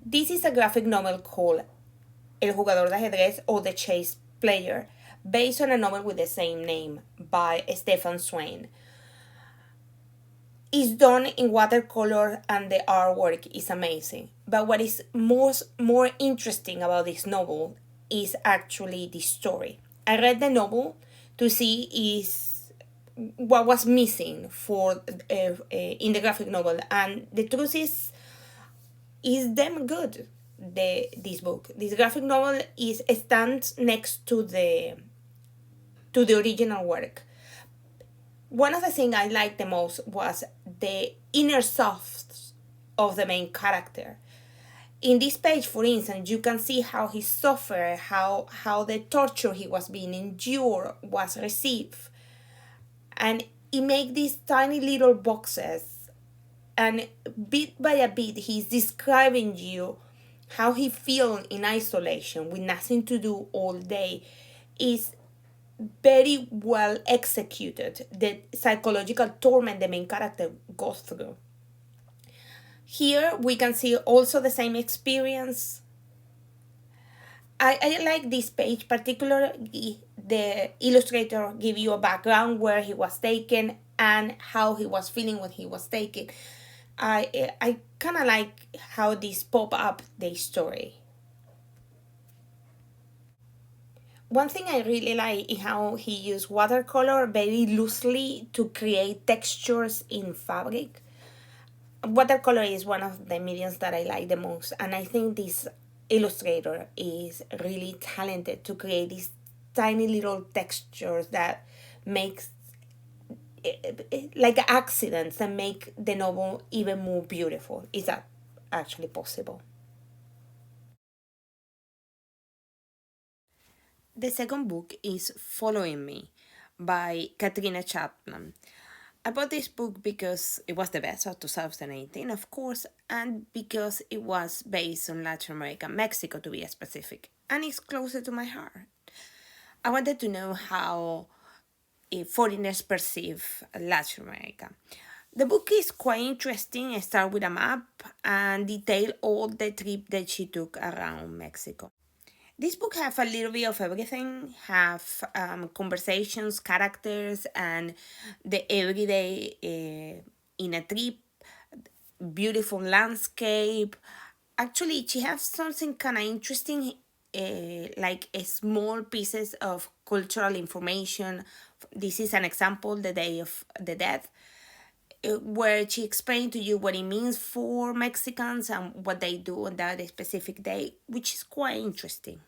This is a graphic novel called El Jugador de Ajedrez or The Chess Player, based on a novel with the same name by Stefan Zweig. It's done in watercolor and the artwork is amazing. But what is more interesting about this novel is actually the story. I read the novel to see is what was missing for in the graphic novel, and the truth is damn good. This book, this graphic novel, is stands next to the original work. One of the things I liked the most was the inner thoughts of the main character. In this page, for instance, you can see how he suffered, how the torture he was being endured was received. And he make these tiny little boxes, and bit by a bit he's describing you how he feels in isolation with nothing to do all day. Is very well executed, the psychological torment the main character goes through. Here we can see also the same experience. I like this page, particularly the illustrator give you a background where he was taken and how he was feeling when he was taken. I kind of like how this pop up the story. One thing I really like is how he used watercolor very loosely to create textures in fabric. Watercolor is one of the mediums that I like the most, and I think this illustrator is really talented to create these tiny little textures that makes like accidents that make the novel even more beautiful. Is that actually possible? The second book is Following Me by Katrina Chapman. I bought this book because it was the best of 2018, of course, and because it was based on Latin America, Mexico to be specific, and it's closer to my heart. I wanted to know how foreigners perceive Latin America. The book is quite interesting. It starts with a map and detail all the trip that she took around Mexico. This book have a little bit of everything, have conversations, characters, and the everyday in a trip, beautiful landscape. Actually, she has something kind of interesting, like a small pieces of cultural information. This is an example, the Day of the Dead, where she explained to you what it means for Mexicans and what they do on that specific day, which is quite interesting.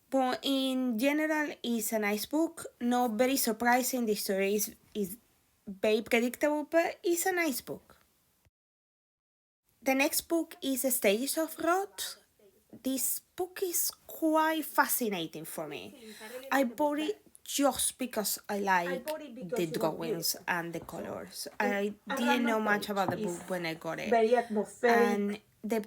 But in general, it's a nice book. Not very surprising. The story is very predictable, but it's a nice book. The next book is Stages of Rot. This book is quite fascinating for me. I bought it just because I like the drawings and the colors. I didn't know much about the book when I got it. Very atmospheric. And the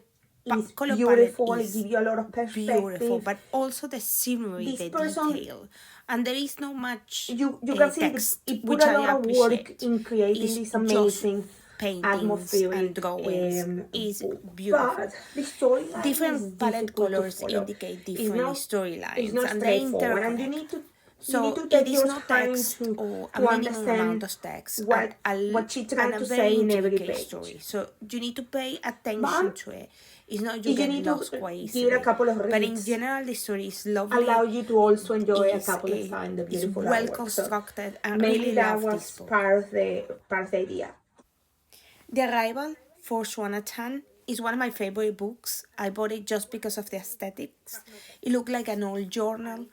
It's color beautiful. palette It is gives you a lot of perspective. beautiful, but also the scenery, This the person- detail, and there is no much You can see text, it which put a I lot of appreciate. work in creating It's this just amazing paintings atmospheric and drawings is book. beautiful. But the storyline is Different palette difficult to colors follow. indicate It's different not storylines, not and they straightforward, and interconnect. you need So to take it is your not time text to or a minimum understand amount of text, what and she trying and a to very say in every intricate page. story. So you need to pay attention But to it. It's not you get need to lost quite give easily. it a couple of But in reads. general, the story is lovely. Allow you to also enjoy a Is couple of times the is beautiful well artwork. constructed, So and maybe really that love was this book. part of the idea. The Arrival for Swanatan is one of my favorite books. I bought it just because of the aesthetics. It looked like an old journal,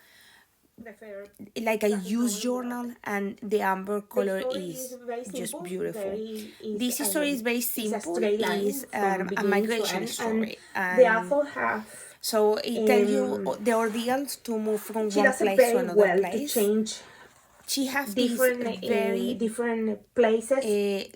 like a used journal, and the amber color is just beautiful. This story is very simple. It's a migration story, The author have so it tells you the ordeals to move from she one does it place to very another well to place. change she has these different very different places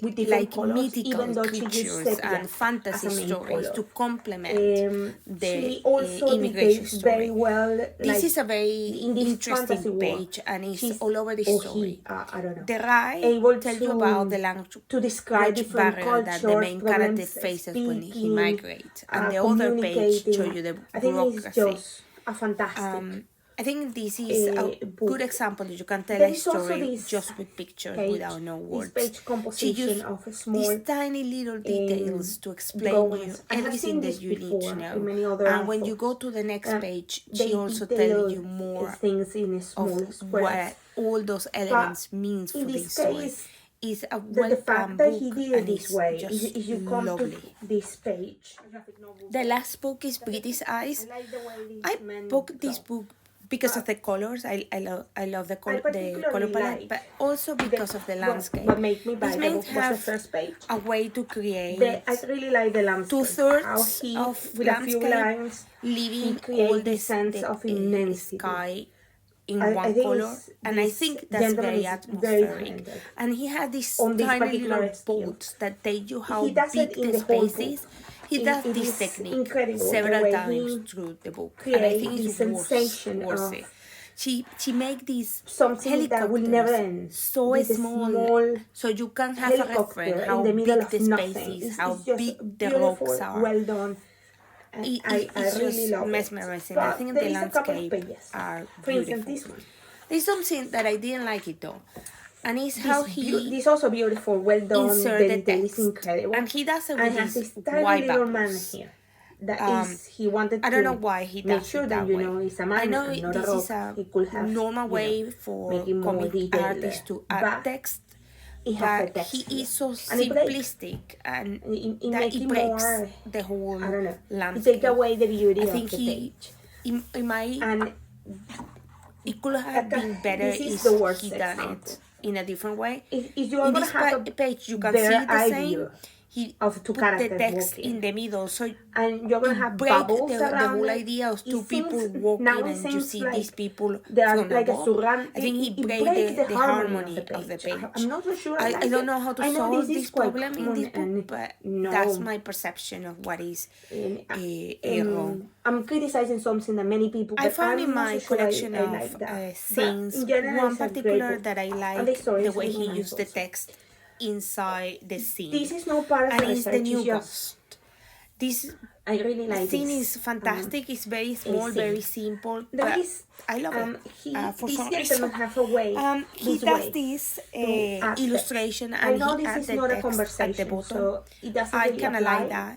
with different like colors, mythical even though she creatures used sepia and fantasy as a main stories color. to complement the She also immigration details very story. well. This like, is a very in this fantasy interesting world, page, and it's she's, all over the or story. he, I don't know, The Rai able tells you about the language to describe different barrier that the cultures, main character problems, faces when he speaking, migrates, and the other page communicating. shows you the I think it's bureaucracy. just a fantastic I think this is a book. good example that you can tell There a is also story this just with pictures page, without no words. This page She composition used of a small these tiny little details to explain drawings. you I have everything seen that this you need before to in know. many other And when you go authors. to the next page, They she also detail tells you more things in small of squares. what all those elements means for in the this story. case, It's a the well fact planned that book he did and it this it's way just is you come lovely. to this page. The last book is British Eyes. I like the way I these men booked this draw. book because of the colors. I love the color particularly palette, like but also because of the landscape. What made me buy These the men book was the have first page. a way to create I really like the landscape. How two-thirds he, of with a few landscape, lines, leaving create all this sense of immensity. sky in I one think color, and I this think that's gentleman very is very atmospheric. talented And he had these on this tiny particular little skill. boats that tell you how He does big it in the the whole space is. book. He does It this is technique incredible the several way times he through the book, and I create think the it's sensation worth of it. She make these something that will never end. so with a small, so you can have a helicopter reference in how the middle big of the space nothing. is, how It's just big the beautiful, rocks are. well done. And I It's really just love mesmerizing. it. I But think there the is a couple of landscape pages. are For instance, beautiful. this one. There's something that I didn't like it though, and it's how he This also beautiful, well done. insert The the detail is text, incredible. and he does it And with has his this tiny white little man bubbles. here. That is, he wanted I don't to know why he make does sure it that that way. it's a man I know and not a this rock. is a He could have normal way for making more comic detail artists to there. add But text, he has the but text he here. is so And it breaks. simplistic and It that make it it breaks more, the whole I don't know. It landscape. take away the beauty I of think the he, page. it might, And it could have been better this is if the worst he done example. it in a different way. If you are In gonna this have a page, you can see better the same. idea He of two put the characters text walking. in the middle, so and you're gonna to have break bubbles the around whole it. idea of two It people seems- walking now it and you seems see like these people they are from like a above. surround. I think he it breaks breaks the harmony of the page. I'm not so sure. I don't know how to I know solve this this is quite problem in common this book, and but no. that's my perception of what is wrong. I'm criticizing something that many people. I but found I'm in not my so sure collection I of like that. scenes But in general, one it's a great particular book. that I And the like story the is way really he nice used the also. text inside the scene. This is no part of And the it's the research. new It's just ghost. This I really like scene this. is fantastic. It's very small, scene. very simple, There but is I love it. For this some gentleman reason. have a way. He this does way this to add illustration text. I and know he this adds is the not a text at the conversation, bottom. so it doesn't I really kind of apply like that.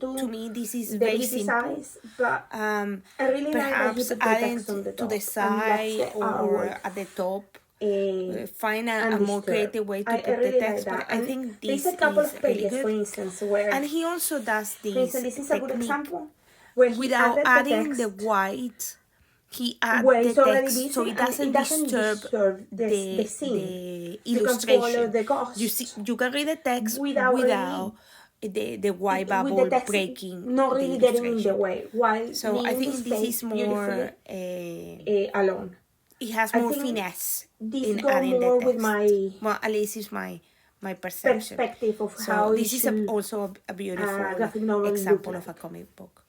To me, this is the very British simple. eyes, but I really like that he Perhaps put the adding text on the to top. the And side that's the or artwork. at the top. Find a more Undisturbed. creative way to I put the really text, like but that. I And think there's this a couple is of really pages, for good. instance, where, And he also does for instance, this this is a good technique example, where he without added adding the the text white. He adds where the it's already text busy so it and doesn't disturb the scene. the You can follow illustration. the ghost You see, you can read the text without without the white with bubble the text breaking not the really getting in the illustration. way, while So I leaving think the this space is more. beautifully alone. It has I more think finesse This in go adding the more text. with my Well, at least it's my perception. perspective of So how this is should also a beautiful graphic novel example look of a comic book.